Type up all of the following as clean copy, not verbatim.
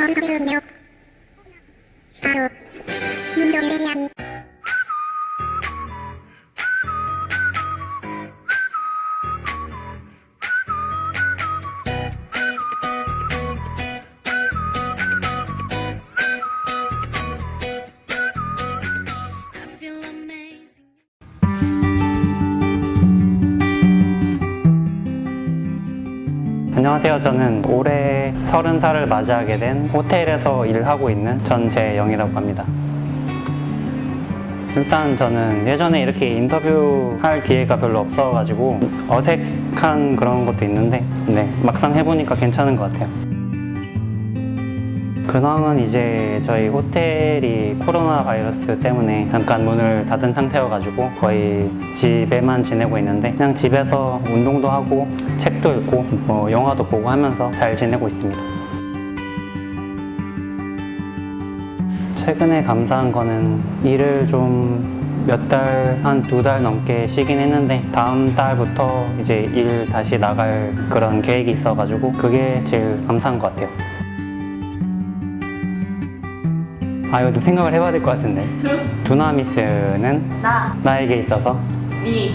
어른컵이로 바로 문도 유래이야기. 안녕하세요. 저는 올해 30살을 맞이하게 된 호텔에서 일하고 있는 전재영이라고 합니다. 일단 저는 예전에 이렇게 인터뷰할 기회가 별로 없어가지고 어색한 그런 것도 있는데 막상 해보니까 괜찮은 것 같아요. 근황은 이제 저희 호텔이 코로나 바이러스 때문에 잠깐 문을 닫은 상태여가지고 거의 집에만 지내고 있는데 그냥 집에서 운동도 하고 책도 읽고 뭐 영화도 보고 하면서 잘 지내고 있습니다. 최근에 감사한 거는 일을 좀 몇 달, 한 2달 넘게 쉬긴 했는데 다음 달부터 이제 일 다시 나갈 그런 계획이 있어가지고 그게 제일 감사한 것 같아요. 이거 좀 생각을 해봐야 될 것 같은데. 두나미스는 나에게 있어서 미.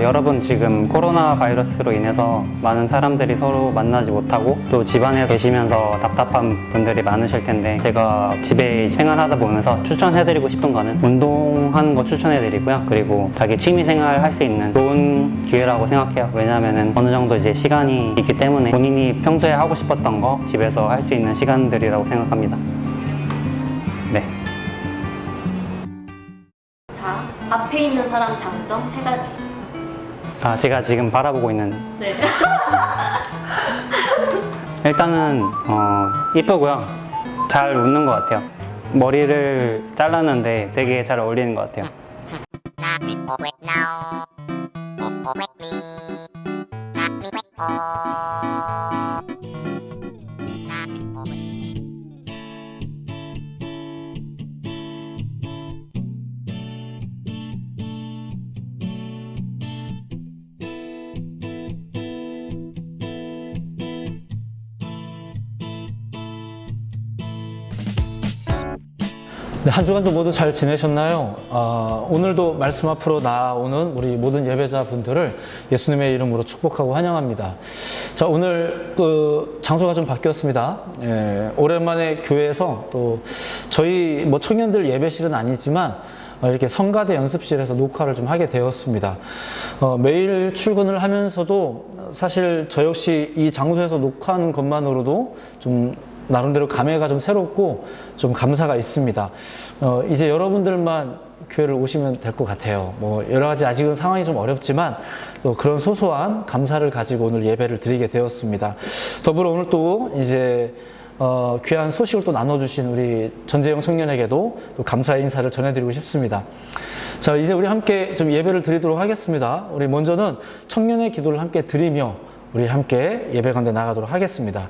여러분 지금 코로나 바이러스로 인해서 많은 사람들이 서로 만나지 못하고 또 집안에 계시면서 답답한 분들이 많으실 텐데 제가 집에 생활하다 보면서 추천해드리고 싶은 거는 운동하는 거 추천해드리고요. 그리고 자기 취미생활 할 수 있는 좋은 기회라고 생각해요. 왜냐하면 어느 정도 이제 시간이 있기 때문에 본인이 평소에 하고 싶었던 거 집에서 할 수 있는 시간들이라고 생각합니다. 네. 자, 앞에 있는 사람 장점 3가지. 제가 지금 바라보고 있는 네. 일단은 이쁘고요. 잘 웃는 것 같아요. 머리를 잘랐는데 되게 잘 어울리는 것 같아요. 네, 한 주간도 모두 잘 지내셨나요? 오늘도 말씀 앞으로 나오는 우리 모든 예배자분들을 예수님의 이름으로 축복하고 환영합니다. 자, 오늘 장소가 좀 바뀌었습니다. 오랜만에 교회에서 또 저희 청년들 예배실은 아니지만 이렇게 성가대 연습실에서 녹화를 좀 하게 되었습니다. 매일 출근을 하면서도 사실 저 역시 이 장소에서 녹화하는 것만으로도 좀 나름대로 감회가 좀 새롭고 좀 감사가 있습니다. 이제 여러분들만 교회를 오시면 될 것 같아요. 여러 가지 아직은 상황이 좀 어렵지만 또 그런 소소한 감사를 가지고 오늘 예배를 드리게 되었습니다. 더불어 오늘 또 이제 귀한 소식을 또 나눠주신 우리 전재영 청년에게도 또 감사의 인사를 전해드리고 싶습니다. 자, 이제 우리 함께 좀 예배를 드리도록 하겠습니다. 우리 먼저는 청년의 기도를 함께 드리며 우리 함께 예배 가운데 나가도록 하겠습니다.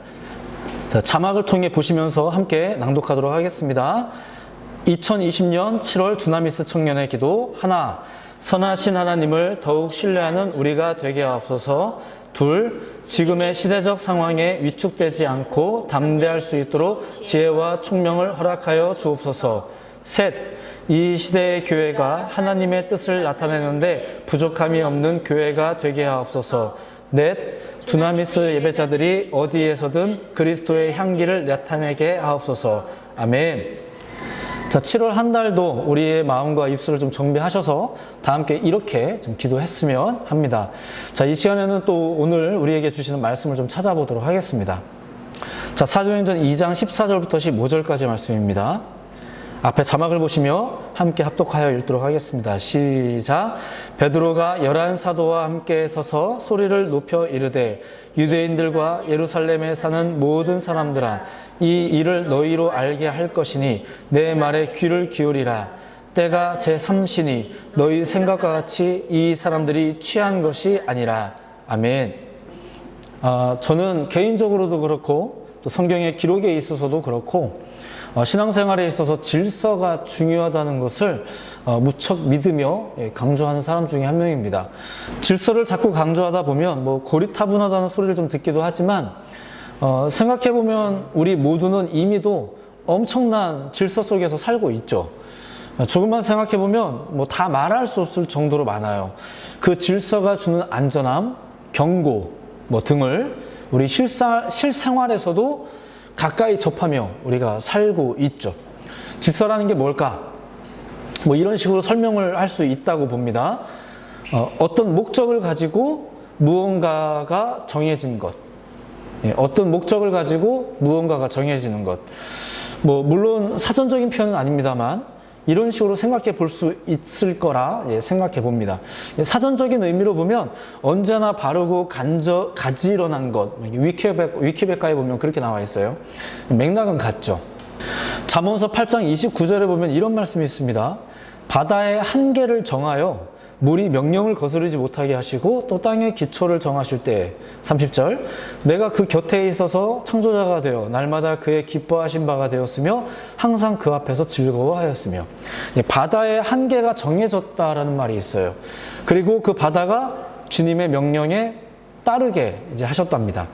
자, 자막을 통해 보시면서 함께 낭독하도록 하겠습니다. 2020년 7월 두나미스 청년의 기도. 하나, 선하신 하나님을 더욱 신뢰하는 우리가 되게 하옵소서. 둘, 지금의 시대적 상황에 위축되지 않고 담대할 수 있도록 지혜와 총명을 허락하여 주옵소서. 셋, 이 시대의 교회가 하나님의 뜻을 나타내는데 부족함이 없는 교회가 되게 하옵소서. 넷, 두나미스 예배자들이 어디에서든 그리스도의 향기를 나타내게 하옵소서. 아멘. 자, 7월 한 달도 우리의 마음과 입술을 좀 정비하셔서 다 함께 이렇게 좀 기도했으면 합니다. 자, 이 시간에는 또 오늘 우리에게 주시는 말씀을 좀 찾아보도록 하겠습니다. 자, 사도행전 2장 14절부터 15절까지 말씀입니다. 앞에 자막을 보시며 함께 합독하여 읽도록 하겠습니다. 시작. 베드로가 11사도와 함께 서서 소리를 높여 이르되 유대인들과 예루살렘에 사는 모든 사람들아, 이 일을 너희로 알게 할 것이니 내 말에 귀를 기울이라. 때가 제3시니 너희 생각과 같이 이 사람들이 취한 것이 아니라. 아멘. 저는 개인적으로도 그렇고 또 성경의 기록에 있어서도 그렇고 신앙생활에 있어서 질서가 중요하다는 것을 무척 믿으며 강조하는 사람 중에 한 명입니다. 질서를 자꾸 강조하다 보면 뭐 고리타분하다는 소리를 좀 듣기도 하지만 생각해보면 우리 모두는 이미도 엄청난 질서 속에서 살고 있죠. 조금만 생각해보면 뭐 다 말할 수 없을 정도로 많아요. 그 질서가 주는 안전함, 경고 뭐 등을 우리 실생활에서도 가까이 접하며 우리가 살고 있죠. 질서라는 게 뭘까? 뭐 이런 식으로 설명을 할 수 있다고 봅니다. 어떤 목적을 가지고 무언가가 정해진 것. 어떤 목적을 가지고 무언가가 정해지는 것. 뭐 물론 사전적인 표현은 아닙니다만 이런 식으로 생각해 볼 수 있을 거라 생각해 봅니다. 사전적인 의미로 보면 언제나 바르고 가지런한 것. 위키백과에 보면 그렇게 나와 있어요. 맥락은 같죠. 잠언서 8장 29절에 보면 이런 말씀이 있습니다. 바다의 한계를 정하여 물이 명령을 거스르지 못하게 하시고 또 땅의 기초를 정하실 때 30절 내가 그 곁에 있어서 창조자가 되어 날마다 그의 기뻐하신 바가 되었으며 항상 그 앞에서 즐거워하였으며 바다의 한계가 정해졌다라는 말이 있어요. 그리고 그 바다가 주님의 명령에 따르게 이제 하셨답니다.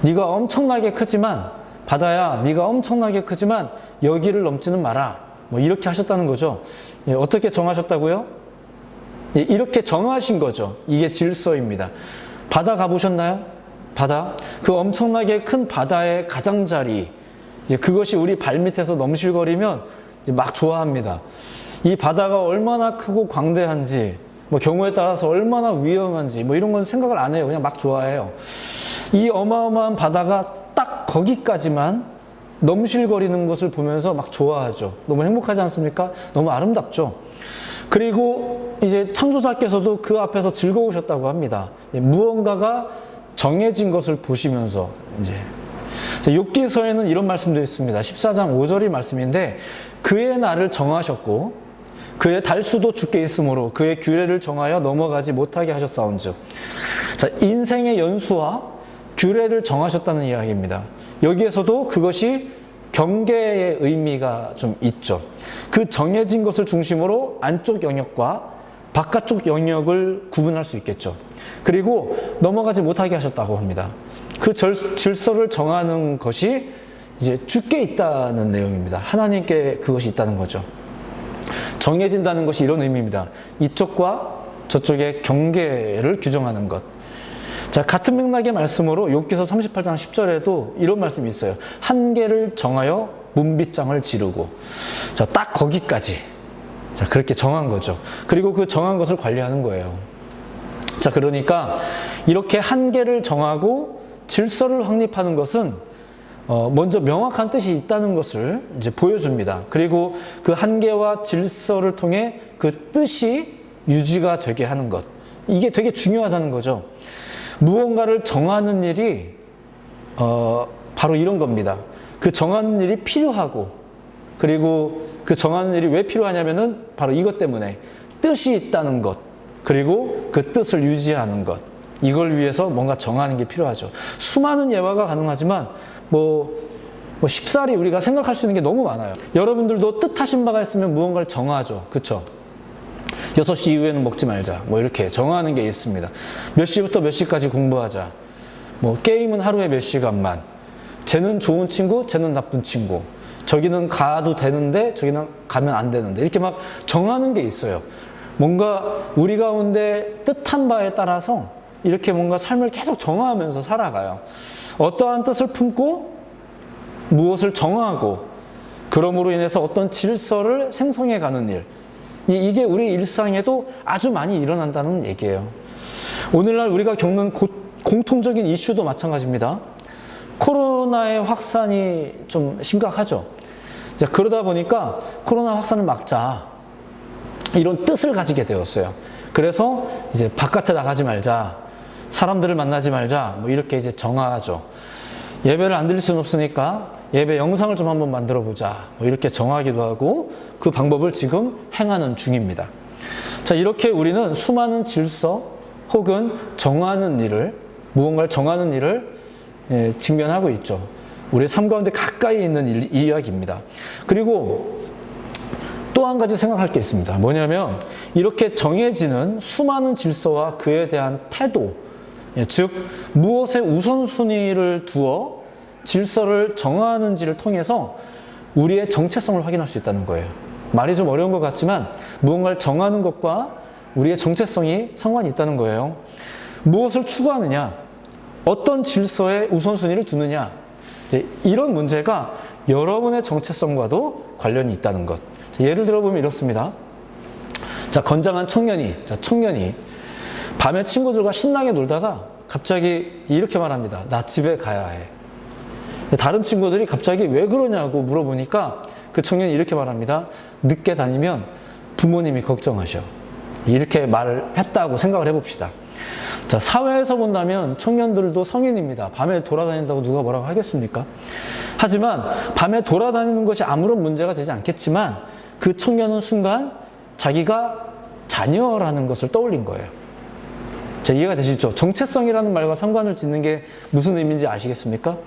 네가 엄청나게 크지만 바다야 네가 엄청나게 크지만 여기를 넘지는 마라. 뭐 이렇게 하셨다는 거죠. 어떻게 정하셨다고요? 이렇게 정하신 거죠. 이게 질서입니다. 바다 가보셨나요? 바다? 그 엄청나게 큰 바다의 가장자리, 그것이 우리 발밑에서 넘실거리면 막 좋아합니다. 이 바다가 얼마나 크고 광대한지, 뭐 경우에 따라서 얼마나 위험한지, 뭐 이런 건 생각을 안 해요. 그냥 막 좋아해요. 이 어마어마한 바다가 딱 거기까지만 넘실거리는 것을 보면서 막 좋아하죠. 너무 행복하지 않습니까? 너무 아름답죠. 그리고 이제 창조자께서도 그 앞에서 즐거우셨다고 합니다. 무언가가 정해진 것을 보시면서 이제 욥기서에는 이런 말씀도 있습니다. 14장 5절이 말씀인데 그의 날을 정하셨고 그의 달수도 주께 있으므로 그의 규례를 정하여 넘어가지 못하게 하셨사온즉. 자, 인생의 연수와 규례를 정하셨다는 이야기입니다. 여기에서도 그것이 경계의 의미가 좀 있죠. 그 정해진 것을 중심으로 안쪽 영역과 바깥쪽 영역을 구분할 수 있겠죠. 그리고 넘어가지 못하게 하셨다고 합니다. 그 질서를 정하는 것이 이제 주께 있다는 내용입니다. 하나님께 그것이 있다는 거죠. 정해진다는 것이 이런 의미입니다. 이쪽과 저쪽의 경계를 규정하는 것. 자, 같은 맥락의 말씀으로 욥기서 38장 10절에도 이런 말씀이 있어요. 한계를 정하여 문빗장을 지르고. 자, 딱 거기까지. 자, 그렇게 정한 거죠. 그리고 그 정한 것을 관리하는 거예요. 자, 그러니까 이렇게 한계를 정하고 질서를 확립하는 것은 먼저 명확한 뜻이 있다는 것을 이제 보여줍니다. 그리고 그 한계와 질서를 통해 그 뜻이 유지가 되게 하는 것. 이게 되게 중요하다는 거죠. 무언가를 정하는 일이 바로 이런 겁니다. 그 정하는 일이 필요하고 그리고 그 정하는 일이 왜 필요하냐면은 바로 이것 때문에 뜻이 있다는 것 그리고 그 뜻을 유지하는 것 이걸 위해서 뭔가 정하는 게 필요하죠. 수많은 예화가 가능하지만 쉽사리 우리가 생각할 수 있는 게 너무 많아요. 여러분들도 뜻하신 바가 있으면 무언가를 정하죠. 그쵸? 6시 이후에는 먹지 말자. 뭐 이렇게 정하는 게 있습니다. 몇 시부터 몇 시까지 공부하자. 뭐 게임은 하루에 몇 시간만. 쟤는 좋은 친구, 쟤는 나쁜 친구. 저기는 가도 되는데 저기는 가면 안 되는데. 이렇게 막 정하는 게 있어요. 뭔가 우리 가운데 뜻한 바에 따라서 이렇게 뭔가 삶을 계속 정하면서 살아가요. 어떠한 뜻을 품고 무엇을 정하고 그럼으로 인해서 어떤 질서를 생성해가는 일. 이게 우리 일상에도 아주 많이 일어난다는 얘기예요. 오늘날 우리가 겪는 공통적인 이슈도 마찬가지입니다. 코로나의 확산이 좀 심각하죠. 자, 그러다 보니까 코로나 확산을 막자 이런 뜻을 가지게 되었어요. 그래서 이제 바깥에 나가지 말자, 사람들을 만나지 말자, 뭐 이렇게 이제 정하죠. 예배를 안 드릴 수는 없으니까 예배 영상을 좀 한번 만들어 보자. 뭐 이렇게 정하기도 하고 그 방법을 지금 행하는 중입니다. 자, 이렇게 우리는 수많은 질서 혹은 정하는 일을, 무언가를 정하는 일을 직면하고 있죠. 우리의 삶 가운데 가까이 있는 이야기입니다. 그리고 또 한 가지 생각할 게 있습니다. 뭐냐면 이렇게 정해지는 수많은 질서와 그에 대한 태도, 즉 무엇에 우선순위를 두어 질서를 정하는지를 통해서 우리의 정체성을 확인할 수 있다는 거예요. 말이 좀 어려운 것 같지만 무언가를 정하는 것과 우리의 정체성이 상관이 있다는 거예요. 무엇을 추구하느냐, 어떤 질서에 우선순위를 두느냐, 이런 문제가 여러분의 정체성과도 관련이 있다는 것. 예를 들어보면 이렇습니다. 자, 건장한 청년이 밤에 친구들과 신나게 놀다가 갑자기 이렇게 말합니다. 나 집에 가야 해. 다른 친구들이 갑자기 왜 그러냐고 물어보니까 그 청년이 이렇게 말합니다. 늦게 다니면 부모님이 걱정하셔. 이렇게 말을 했다고 생각을 해봅시다. 자, 사회에서 본다면 청년들도 성인입니다. 밤에 돌아다닌다고 누가 뭐라고 하겠습니까? 하지만 밤에 돌아다니는 것이 아무런 문제가 되지 않겠지만 그 청년은 순간 자기가 자녀라는 것을 떠올린 거예요. 자, 이해가 되시죠? 정체성이라는 말과 상관을 짓는 게 무슨 의미인지 아시겠습니까?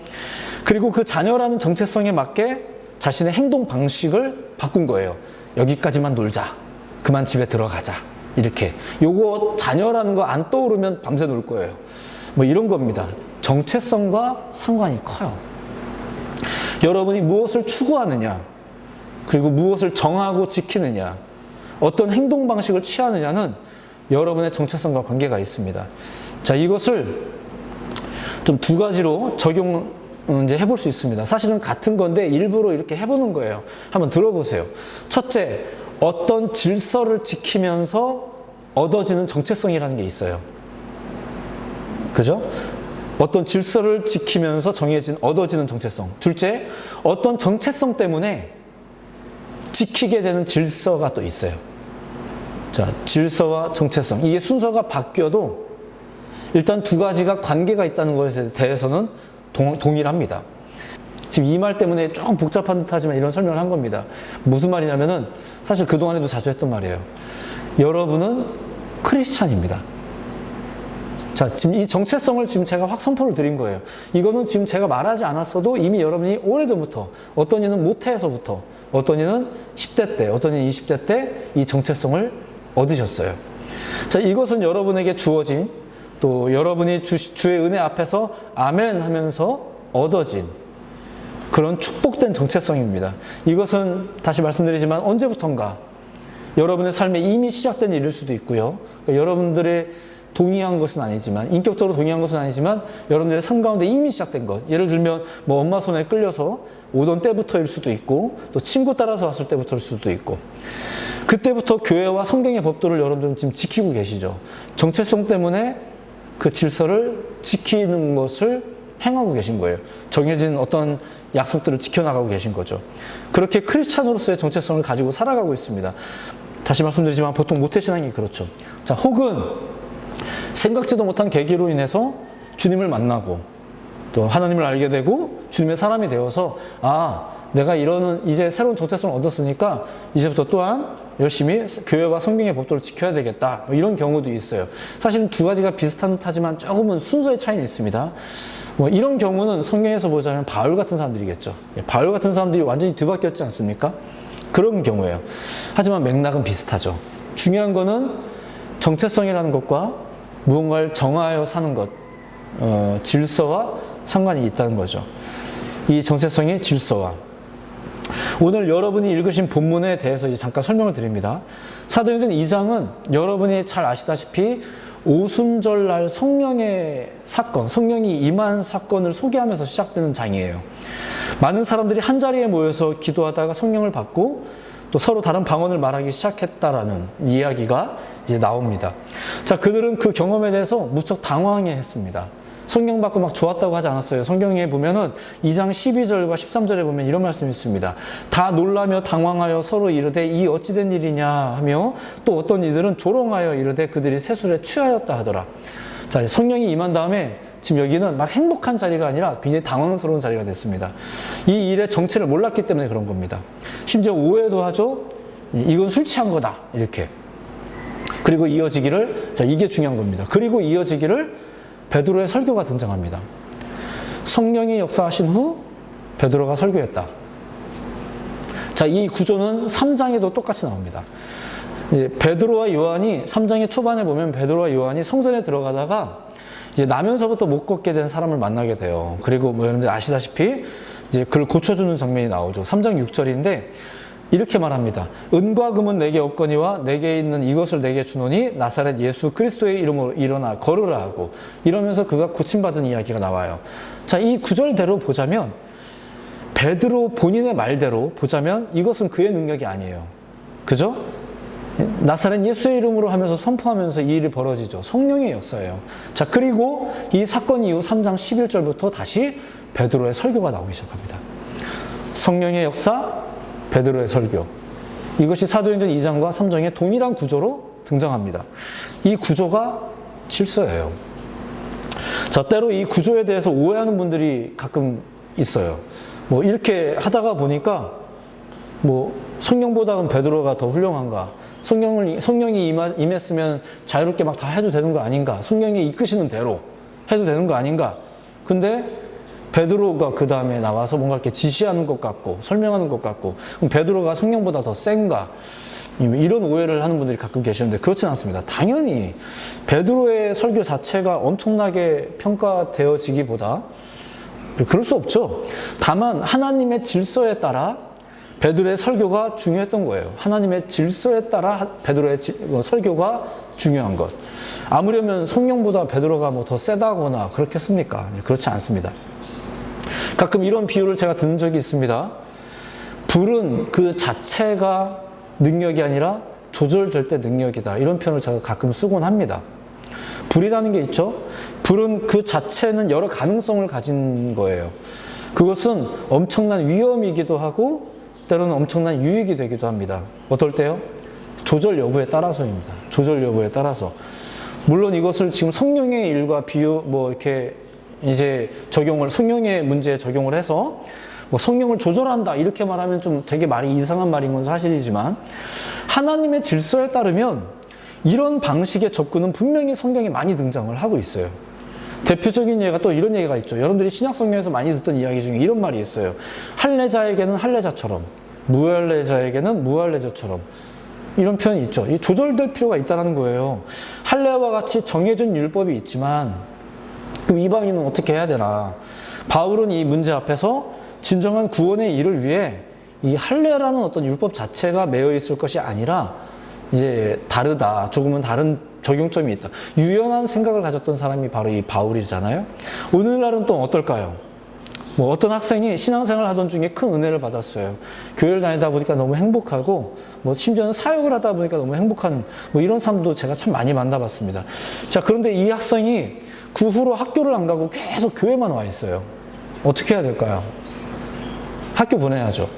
그리고 그 자녀라는 정체성에 맞게 자신의 행동 방식을 바꾼 거예요. 여기까지만 놀자. 그만 집에 들어가자. 이렇게. 요거 자녀라는 거 안 떠오르면 밤새 놀 거예요. 뭐 이런 겁니다. 정체성과 상관이 커요. 여러분이 무엇을 추구하느냐, 그리고 무엇을 정하고 지키느냐, 어떤 행동 방식을 취하느냐는 여러분의 정체성과 관계가 있습니다. 자, 이것을 좀 두 가지로 적용 이제 해볼 수 있습니다. 사실은 같은 건데 일부러 이렇게 해보는 거예요. 한번 들어보세요. 첫째, 어떤 질서를 지키면서 얻어지는 정체성이라는 게 있어요. 그죠? 어떤 질서를 지키면서 얻어지는 정체성. 둘째, 어떤 정체성 때문에 지키게 되는 질서가 또 있어요. 자, 질서와 정체성. 이게 순서가 바뀌어도 일단 두 가지가 관계가 있다는 것에 대해서는 동일합니다. 지금 이 말 때문에 조금 복잡한 듯 하지만 이런 설명을 한 겁니다. 무슨 말이냐면은 사실 그동안에도 자주 했던 말이에요. 여러분은 크리스찬입니다. 자, 지금 이 정체성을 지금 제가 확 선포를 드린 거예요. 이거는 지금 제가 말하지 않았어도 이미 여러분이 오래전부터, 어떤 이는 모태에서부터, 어떤 이는 10대 때, 어떤 이는 20대 때 이 정체성을 얻으셨어요. 자, 이것은 여러분에게 주어진, 또 여러분이 주의 은혜 앞에서 아멘 하면서 얻어진 그런 축복된 정체성입니다. 이것은 다시 말씀드리지만 언제부턴가 여러분의 삶에 이미 시작된 일일 수도 있고요. 그러니까 여러분들의 동의한 것은 아니지만, 인격적으로 동의한 것은 아니지만 여러분들의 삶 가운데 이미 시작된 것. 예를 들면 뭐 엄마 손에 끌려서 오던 때부터일 수도 있고, 또 친구 따라서 왔을 때부터일 수도 있고, 그때부터 교회와 성경의 법도를 여러분들은 지금 지키고 계시죠. 정체성 때문에 그 질서를 지키는 것을 행하고 계신 거예요. 정해진 어떤 약속들을 지켜나가고 계신 거죠. 그렇게 크리스찬으로서의 정체성을 가지고 살아가고 있습니다. 다시 말씀드리지만 보통 모태신앙이 그렇죠. 자, 혹은 생각지도 못한 계기로 인해서 주님을 만나고 또 하나님을 알게 되고 주님의 사람이 되어서, 아, 내가 이제 새로운 정체성을 얻었으니까 이제부터 또한 열심히 교회와 성경의 법도를 지켜야 되겠다, 뭐 이런 경우도 있어요. 사실은 두 가지가 비슷한 듯 하지만 조금은 순서의 차이는 있습니다. 뭐 이런 경우는 성경에서 보자면 바울 같은 사람들이겠죠. 바울 같은 사람들이 완전히 뒤바뀌었지 않습니까? 그런 경우예요. 하지만 맥락은 비슷하죠. 중요한 거는 정체성이라는 것과 무언가를 정하여 사는 것, 질서와 상관이 있다는 거죠. 이 정체성의 질서와. 오늘 여러분이 읽으신 본문에 대해서 이제 잠깐 설명을 드립니다. 사도행전 2장은 여러분이 잘 아시다시피 오순절날 성령의 사건, 성령이 임한 사건을 소개하면서 시작되는 장이에요. 많은 사람들이 한자리에 모여서 기도하다가 성령을 받고 또 서로 다른 방언을 말하기 시작했다라는 이야기가 이제 나옵니다. 자, 그들은 그 경험에 대해서 무척 당황해 했습니다. 성령 받고 막 좋았다고 하지 않았어요. 성경에 보면은 2장 12절과 13절에 보면 이런 말씀이 있습니다. 다 놀라며 당황하여 서로 이르되 이 어찌된 일이냐 하며, 또 어떤 이들은 조롱하여 이르되 그들이 세술에 취하였다 하더라. 자, 성령이 임한 다음에 지금 여기는 막 행복한 자리가 아니라 굉장히 당황스러운 자리가 됐습니다. 이 일의 정체를 몰랐기 때문에 그런 겁니다. 심지어 오해도 하죠. 이건 술 취한 거다, 이렇게. 그리고 이어지기를, 자, 이게 중요한 겁니다. 그리고 이어지기를 베드로의 설교가 등장합니다. 성령이 역사하신 후 베드로가 설교했다. 자, 이 구조는 3장에도 똑같이 나옵니다. 이제 베드로와 요한이 3장의 초반에 보면 베드로와 요한이 성전에 들어가다가 이제 나면서부터 못 걷게 된 사람을 만나게 돼요. 그리고 뭐 여러분들 아시다시피 이제 그를 고쳐주는 장면이 나오죠. 3장 6절인데 이렇게 말합니다. 은과 금은 내게 없거니와 내게 있는 이것을 내게 주노니 나사렛 예수 그리스도의 이름으로 일어나 걸으라 하고, 이러면서 그가 고침받은 이야기가 나와요. 자, 이 구절대로 보자면, 베드로 본인의 말대로 보자면 이것은 그의 능력이 아니에요. 그죠? 나사렛 예수의 이름으로 하면서 선포하면서 이 일이 벌어지죠. 성령의 역사예요. 자, 그리고 이 사건 이후 3장 11절부터 다시 베드로의 설교가 나오기 시작합니다. 성령의 역사, 베드로의 설교. 이것이 사도행전 2장과 3장의 동일한 구조로 등장합니다. 이 구조가 질서예요. 자, 때로 이 구조에 대해서 오해하는 분들이 가끔 있어요. 뭐 이렇게 하다가 보니까 뭐 성령보다는 베드로가 더 훌륭한가? 성령이 임했으면 자유롭게 막 다 해도 되는 거 아닌가? 성령이 이끄시는 대로 해도 되는 거 아닌가? 근데 베드로가 그 다음에 나와서 뭔가 이렇게 지시하는 것 같고 설명하는 것 같고, 그럼 베드로가 성령보다 더 센가? 이런 오해를 하는 분들이 가끔 계시는데 그렇진 않습니다. 당연히 베드로의 설교 자체가 엄청나게 평가되어지기보다 그럴 수 없죠. 다만 하나님의 질서에 따라 베드로의 설교가 중요했던 거예요. 하나님의 질서에 따라 베드로의 설교가 중요한 것. 아무려면 성령보다 베드로가 뭐 더 세다거나 그렇겠습니까? 그렇지 않습니다. 가끔 이런 비유를 제가 듣는 적이 있습니다. 불은 그 자체가 능력이 아니라 조절될 때 능력이다. 이런 표현을 제가 가끔 쓰곤 합니다. 불이라는 게 있죠. 불은 그 자체는 여러 가능성을 가진 거예요. 그것은 엄청난 위험이기도 하고 때로는 엄청난 유익이 되기도 합니다. 어떨 때요? 조절 여부에 따라서입니다. 조절 여부에 따라서. 물론 이것을 지금 성령의 일과 비유, 뭐 이렇게 이제 성령의 문제에 적용을 해서 뭐 성령을 조절한다 이렇게 말하면 좀 되게 말이 이상한 말인 건 사실이지만, 하나님의 질서에 따르면 이런 방식의 접근은 분명히 성경에 많이 등장을 하고 있어요. 대표적인 예가 또 이런 얘기가 있죠. 여러분들이 신약성경에서 많이 듣던 이야기 중에 이런 말이 있어요. 할례자에게는 할례자처럼, 무할례자에게는 무할례자처럼. 이런 표현이 있죠. 이 조절될 필요가 있다는 거예요. 할례와 같이 정해진 율법이 있지만 그럼 이방인은 어떻게 해야 되나? 바울은 이 문제 앞에서 진정한 구원의 일을 위해 이 할례라는 어떤 율법 자체가 매여 있을 것이 아니라 이제 다르다. 조금은 다른 적용점이 있다. 유연한 생각을 가졌던 사람이 바로 이 바울이잖아요. 오늘날은 또 어떨까요? 뭐 어떤 학생이 신앙생활을 하던 중에 큰 은혜를 받았어요. 교회를 다니다 보니까 너무 행복하고, 뭐 심지어는 사역을 하다 보니까 너무 행복한, 뭐 이런 사람도 제가 참 많이 만나봤습니다. 자, 그런데 이 학생이 그 후로 학교를 안 가고 계속 교회만 와 있어요. 어떻게 해야 될까요? 학교 보내야죠.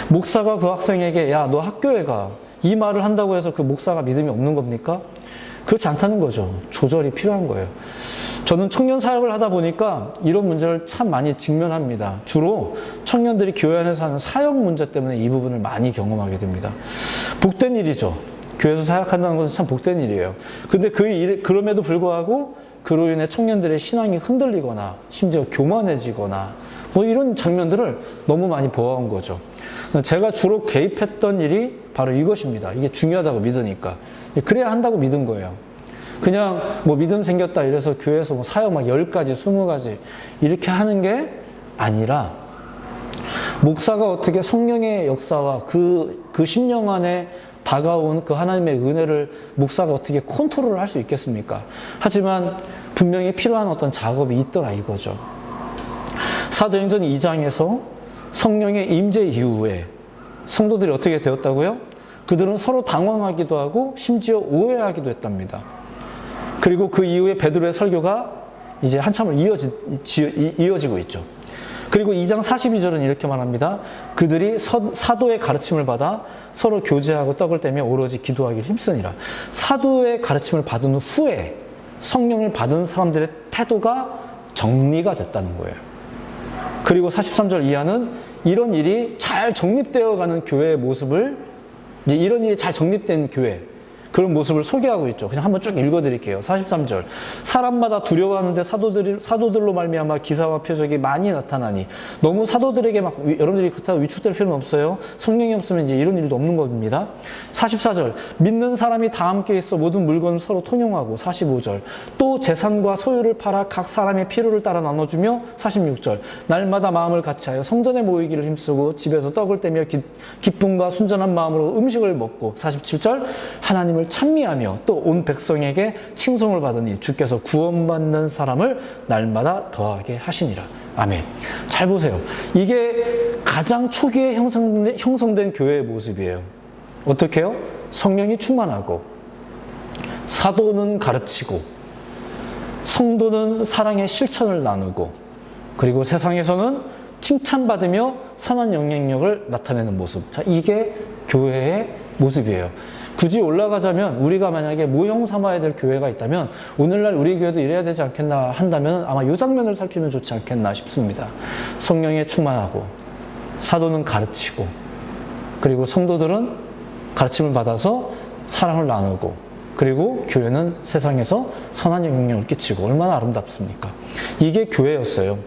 목사가 그 학생에게 야, 너 학교에 가. 이 말을 한다고 해서 그 목사가 믿음이 없는 겁니까? 그렇지 않다는 거죠. 조절이 필요한 거예요. 저는 청년 사역을 하다 보니까 이런 문제를 참 많이 직면합니다. 주로 청년들이 교회 안에서 하는 사역 문제 때문에 이 부분을 많이 경험하게 됩니다. 복된 일이죠. 교회에서 사역한다는 것은 참 복된 일이에요. 근데 그럼에도 불구하고 그로 인해 청년들의 신앙이 흔들리거나 심지어 교만해지거나 뭐 이런 장면들을 너무 많이 보아온 거죠. 제가 주로 개입했던 일이 바로 이것입니다. 이게 중요하다고 믿으니까. 그래야 한다고 믿은 거예요. 그냥 뭐 믿음 생겼다 이래서 교회에서 뭐 사역 막 10가지, 20가지 이렇게 하는 게 아니라, 목사가 어떻게 성령의 역사와 그 심령 안에 다가온 그 하나님의 은혜를 목사가 어떻게 컨트롤을 할 수 있겠습니까? 하지만 분명히 필요한 어떤 작업이 있더라 이거죠. 사도행전 2장에서 성령의 임재 이후에 성도들이 어떻게 되었다고요? 그들은 서로 당황하기도 하고 심지어 오해하기도 했답니다. 그리고 그 이후에 베드로의 설교가 이제 한참을 이어지고 있죠. 그리고 2장 42절은 이렇게 말합니다. 그들이 사도의 가르침을 받아 서로 교제하고 떡을 떼며 오로지 기도하기를 힘쓰니라. 사도의 가르침을 받은 후에 성령을 받은 사람들의 태도가 정리가 됐다는 거예요. 그리고 43절 이하는 이런 일이 잘 정립되어 가는 교회의 모습을, 이제 이런 일이 잘 정립된 교회, 그런 모습을 소개하고 있죠. 그냥 한번 쭉 읽어드릴게요. 43절. 사람마다 두려워하는데 사도들로 말미암아 기사와 표적이 많이 나타나니. 너무 사도들에게 막 여러분들이 그렇다고 위축될 필요는 없어요. 성령이 없으면 이제 이런 일도 없는 겁니다. 44절. 믿는 사람이 다 함께 있어 모든 물건을 서로 통용하고. 45절. 또 재산과 소유를 팔아 각 사람의 필요를 따라 나눠주며. 46절. 날마다 마음을 같이하여 성전에 모이기를 힘쓰고 집에서 떡을 떼며 기쁨과 순전한 마음으로 음식을 먹고. 47절. 하나님을 찬미하며 또 온 백성에게 칭송을 받으니 주께서 구원받는 사람을 날마다 더하게 하시니라. 아멘. 잘 보세요. 이게 가장 초기에 형성된 교회의 모습이에요. 어떻게 해요? 성령이 충만하고, 사도는 가르치고, 성도는 사랑의 실천을 나누고, 그리고 세상에서는 칭찬받으며 선한 영향력을 나타내는 모습. 자, 이게 교회의 모습이에요. 굳이 올라가자면 우리가 만약에 모형 삼아야 될 교회가 있다면 오늘날 우리 교회도 이래야 되지 않겠나 한다면 아마 이 장면을 살피면 좋지 않겠나 싶습니다. 성령에 충만하고, 사도는 가르치고, 그리고 성도들은 가르침을 받아서 사랑을 나누고, 그리고 교회는 세상에서 선한 영향력을 끼치고. 얼마나 아름답습니까? 이게 교회였어요.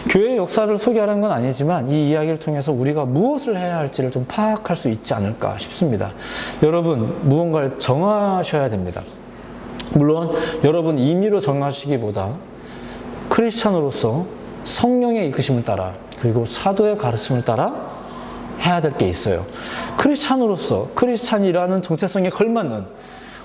교회의 역사를 소개하는 건 아니지만 이 이야기를 통해서 우리가 무엇을 해야 할지를 좀 파악할 수 있지 않을까 싶습니다. 여러분, 무언가를 정하셔야 됩니다. 물론 여러분 임의로 정하시기보다 크리스찬으로서 성령의 이끄심을 따라, 그리고 사도의 가르침을 따라 해야 될 게 있어요. 크리스찬으로서, 크리스찬이라는 정체성에 걸맞는,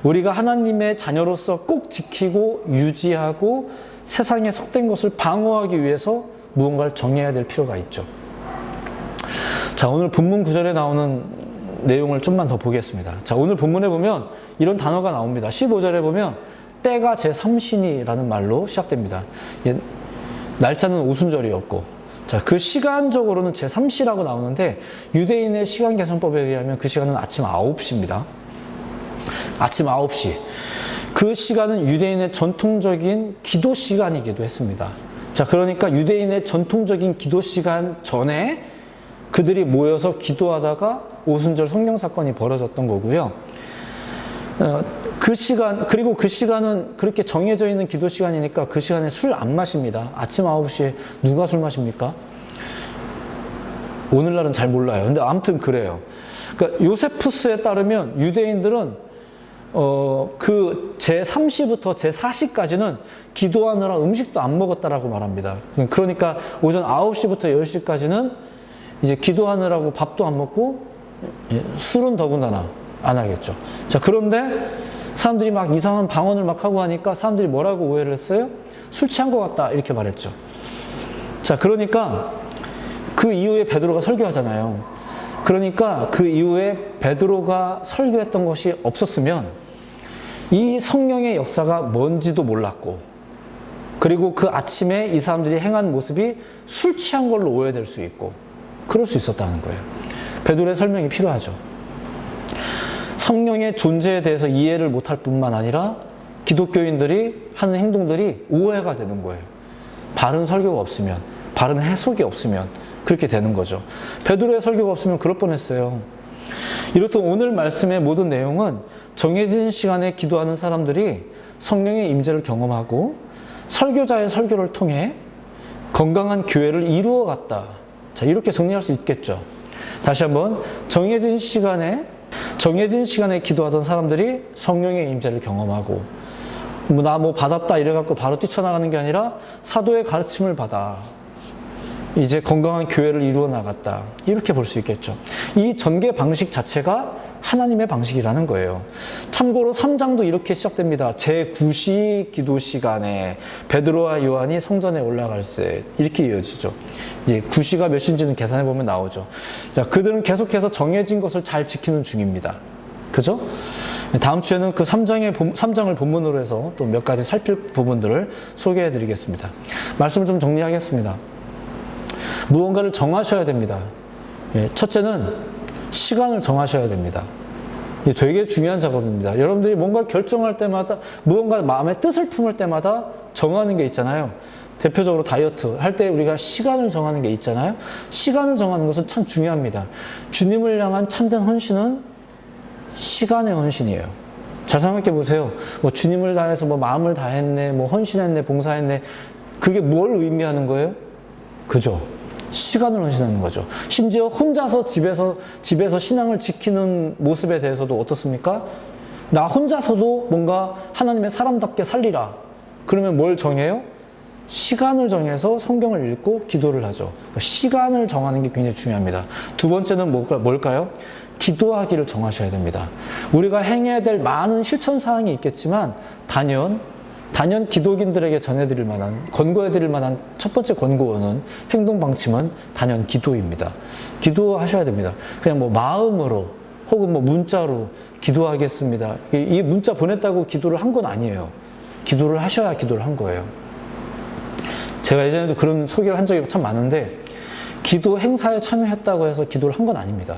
우리가 하나님의 자녀로서 꼭 지키고 유지하고 세상에 속된 것을 방어하기 위해서 무언가를 정해야 될 필요가 있죠. 자, 오늘 본문 구절에 나오는 내용을 좀만 더 보겠습니다. 자, 오늘 본문에 보면 이런 단어가 나옵니다. 15절에 보면 때가 제3신이라는 말로 시작됩니다. 날짜는 오순절이었고, 자, 그 시간적으로는 제3시라고 나오는데 유대인의 시간 계산법에 의하면 그 시간은 아침 9시입니다. 아침 9시. 그 시간은 유대인의 전통적인 기도 시간이기도 했습니다. 자, 그러니까 유대인의 전통적인 기도 시간 전에 그들이 모여서 기도하다가 오순절 성령 사건이 벌어졌던 거고요. 그 시간, 그리고 그 시간은 그렇게 정해져 있는 기도 시간이니까 그 시간에 술 안 마십니다. 아침 9시에 누가 술 마십니까? 오늘날은 잘 몰라요. 근데 아무튼 그래요. 그러니까 요세푸스에 따르면 유대인들은 그 제3시부터 제4시까지는 기도하느라 음식도 안 먹었다라고 말합니다. 그러니까 오전 9시부터 10시까지는 이제 기도하느라고 밥도 안 먹고 술은 더군다나 안 하겠죠. 자, 그런데 사람들이 막 이상한 방언을 막 하고 하니까 사람들이 뭐라고 오해를 했어요? 술 취한 것 같다 이렇게 말했죠. 자, 그러니까 그 이후에 베드로가 설교하잖아요. 그러니까 그 이후에 베드로가 설교했던 것이 없었으면 이 성령의 역사가 뭔지도 몰랐고, 그리고 그 아침에 이 사람들이 행한 모습이 술 취한 걸로 오해될 수 있고, 그럴 수 있었다는 거예요. 베드로의 설명이 필요하죠. 성령의 존재에 대해서 이해를 못할 뿐만 아니라 기독교인들이 하는 행동들이 오해가 되는 거예요. 바른 설교가 없으면, 바른 해석이 없으면 그렇게 되는 거죠. 베드로의 설교가 없으면 그럴 뻔했어요. 이렇듯 오늘 말씀의 모든 내용은 정해진 시간에 기도하는 사람들이 성령의 임재를 경험하고 설교자의 설교를 통해 건강한 교회를 이루어갔다. 자, 이렇게 정리할 수 있겠죠. 다시 한번, 정해진 시간에 기도하던 사람들이 성령의 임재를 경험하고, 나 받았다 이래갖고 바로 뛰쳐나가는 게 아니라 사도의 가르침을 받아 이제 건강한 교회를 이루어 나갔다. 이렇게 볼 수 있겠죠. 이 전개 방식 자체가 하나님의 방식이라는 거예요. 참고로 3장도 이렇게 시작됩니다. 제9시 기도 시간에 베드로와 요한이 성전에 올라갈세. 이렇게 이어지죠. 이제 9시가 몇 시인지는 계산해 보면 나오죠. 자, 그들은 계속해서 정해진 것을 잘 지키는 중입니다. 그죠? 다음 주에는 그 3장을 본문으로 해서 또 몇 가지 살필 부분들을 소개해 드리겠습니다. 말씀을 좀 정리하겠습니다. 무언가를 정하셔야 됩니다. 첫째는 시간을 정하셔야 됩니다. 이게 되게 중요한 작업입니다. 여러분들이 뭔가 결정할 때마다, 무언가 마음에 뜻을 품을 때마다 정하는 게 있잖아요. 대표적으로 다이어트 할 때 우리가 시간을 정하는 게 있잖아요. 시간을 정하는 것은 참 중요합니다. 주님을 향한 참된 헌신은 시간의 헌신이에요. 잘 생각해 보세요. 뭐 주님을 다해서 뭐 마음을 다했네, 뭐 헌신했네, 봉사했네. 그게 뭘 의미하는 거예요? 그죠? 시간을 헌신하는 거죠. 심지어 혼자서 집에서 신앙을 지키는 모습에 대해서도 어떻습니까? 나 혼자서도 뭔가 하나님의 사람답게 살리라. 그러면 뭘 정해요? 시간을 정해서 성경을 읽고 기도를 하죠. 그러니까 시간을 정하는 게 굉장히 중요합니다. 두 번째는 뭘까요? 기도하기를 정하셔야 됩니다. 우리가 행해야 될 많은 실천 사항이 있겠지만 단연 기독인들에게 전해드릴 만한, 권고해드릴 만한 첫 번째 권고는, 행동 방침은 단연 기도입니다. 기도하셔야 됩니다. 그냥 뭐 마음으로 혹은 뭐 문자로 기도하겠습니다. 이 문자 보냈다고 기도를 한 건 아니에요. 기도를 하셔야 기도를 한 거예요. 제가 예전에도 그런 소개를 한 적이 참 많은데, 기도 행사에 참여했다고 해서 기도를 한 건 아닙니다.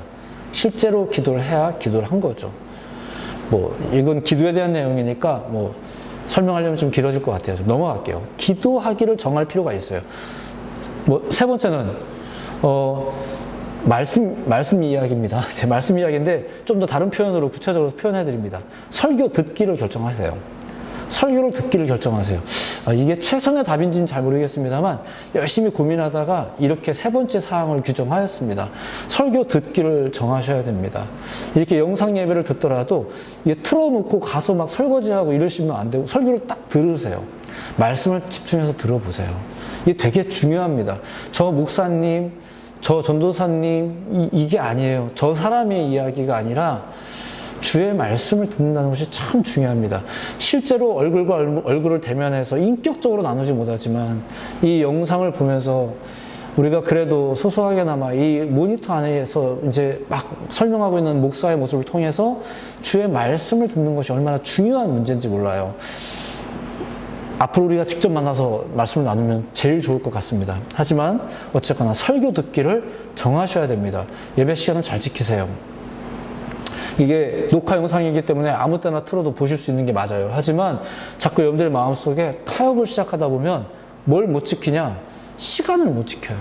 실제로 기도를 해야 기도를 한 거죠. 뭐 이건 기도에 대한 내용이니까 뭐 설명하려면 좀 길어질 것 같아요. 좀 넘어갈게요. 기도하기를 정할 필요가 있어요. 뭐 세 번째는 말씀 이야기입니다. 제 말씀 이야기인데 좀 더 다른 표현으로 구체적으로 표현해 드립니다. 설교 듣기를 결정하세요. 설교를 듣기를 결정하세요. 이게 최선의 답인지는 잘 모르겠습니다만 열심히 고민하다가 이렇게 세 번째 사항을 규정하였습니다. 설교 듣기를 정하셔야 됩니다. 이렇게 영상 예배를 듣더라도 이게 틀어놓고 가서 막 설거지하고 이러시면 안 되고 설교를 딱 들으세요. 말씀을 집중해서 들어보세요. 이게 되게 중요합니다. 저 목사님, 저 전도사님 이게 아니에요. 저 사람의 이야기가 아니라 주의 말씀을 듣는다는 것이 참 중요합니다. 실제로 얼굴과 얼굴을 대면해서 인격적으로 나누지 못하지만 이 영상을 보면서 우리가 그래도 소소하게나마 이 모니터 안에서 이제 막 설명하고 있는 목사의 모습을 통해서 주의 말씀을 듣는 것이 얼마나 중요한 문제인지 몰라요. 앞으로 우리가 직접 만나서 말씀을 나누면 제일 좋을 것 같습니다. 하지만 어쨌거나 설교 듣기를 정하셔야 됩니다. 예배 시간을 잘 지키세요. 이게 녹화 영상이기 때문에 아무 때나 틀어도 보실 수 있는 게 맞아요. 하지만 자꾸 여러분들의 마음속에 타협을 시작하다 보면 뭘 못 지키냐? 시간을 못 지켜요.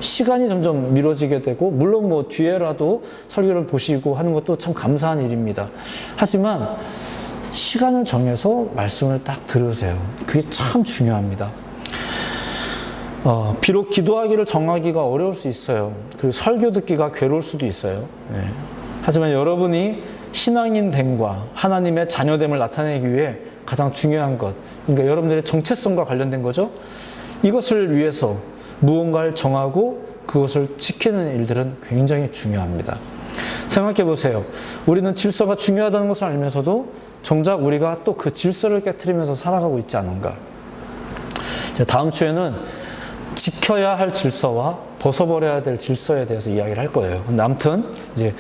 시간이 점점 미뤄지게 되고, 물론 뭐 뒤에라도 설교를 보시고 하는 것도 참 감사한 일입니다. 하지만 시간을 정해서 말씀을 딱 들으세요. 그게 참 중요합니다. 비록 기도하기를 정하기가 어려울 수 있어요. 그리고 설교 듣기가 괴로울 수도 있어요. 네. 하지만 여러분이 신앙인 됨과 하나님의 자녀됨을 나타내기 위해 가장 중요한 것, 그러니까 여러분들의 정체성과 관련된 거죠. 이것을 위해서 무언가를 정하고 그것을 지키는 일들은 굉장히 중요합니다. 생각해 보세요. 우리는 질서가 중요하다는 것을 알면서도 정작 우리가 또 그 질서를 깨트리면서 살아가고 있지 않은가. 다음 주에는 지켜야 할 질서와 벗어버려야 될 질서에 대해서 이야기를 할 거예요. 근데 아무튼 이제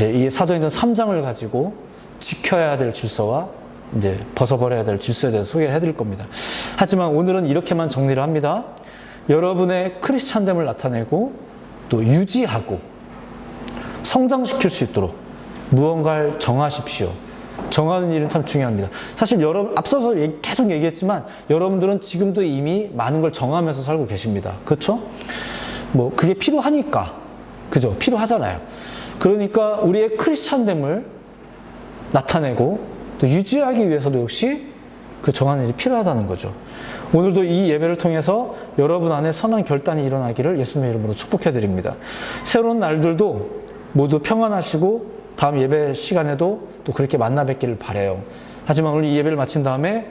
이 사도행전 3장을 가지고 지켜야 될 질서와 이제 벗어버려야 될 질서에 대해서 소개해 드릴 겁니다. 하지만 오늘은 이렇게만 정리를 합니다. 여러분의 크리스찬됨을 나타내고 또 유지하고 성장시킬 수 있도록 무언가를 정하십시오. 정하는 일은 참 중요합니다. 사실 앞서서 계속 얘기했지만 여러분들은 지금도 이미 많은 걸 정하면서 살고 계십니다. 그렇죠? 뭐 그게 필요하니까. 그죠? 필요하잖아요. 그러니까 우리의 크리스찬됨을 나타내고 또 유지하기 위해서도 역시 그 정하는 일이 필요하다는 거죠. 오늘도 이 예배를 통해서 여러분 안에 선한 결단이 일어나기를 예수님의 이름으로 축복해 드립니다. 새로운 날들도 모두 평안하시고 다음 예배 시간에도 또 그렇게 만나 뵙기를 바라요. 하지만 오늘 이 예배를 마친 다음에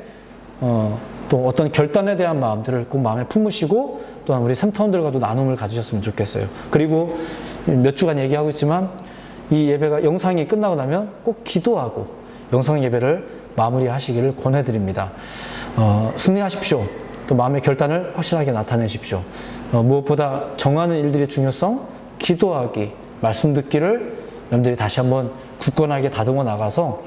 또 어떤 결단에 대한 마음들을 꼭 마음에 품으시고 또한 우리 샘터원들과도 나눔을 가지셨으면 좋겠어요. 그리고 몇 주간 얘기하고 있지만 이 예배가 영상이 끝나고 나면 꼭 기도하고 영상 예배를 마무리하시기를 권해드립니다. 승리하십시오. 또 마음의 결단을 확실하게 나타내십시오. 무엇보다 정하는 일들의 중요성, 기도하기, 말씀 듣기를 여러분들이 다시 한번 굳건하게 다듬어 나가서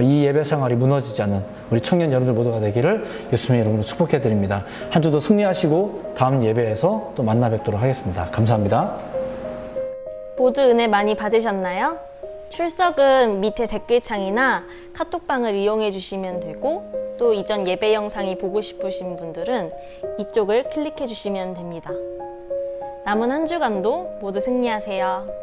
이 예배 생활이 무너지지 않는 우리 청년 여러분들 모두가 되기를 예수님의 이름으로 축복해 드립니다. 한 주도 승리하시고 다음 예배에서 또 만나 뵙도록 하겠습니다. 감사합니다. 모두 은혜 많이 받으셨나요? 출석은 밑에 댓글창이나 카톡방을 이용해 주시면 되고, 또 이전 예배 영상이 보고 싶으신 분들은 이쪽을 클릭해 주시면 됩니다. 남은 한 주간도 모두 승리하세요.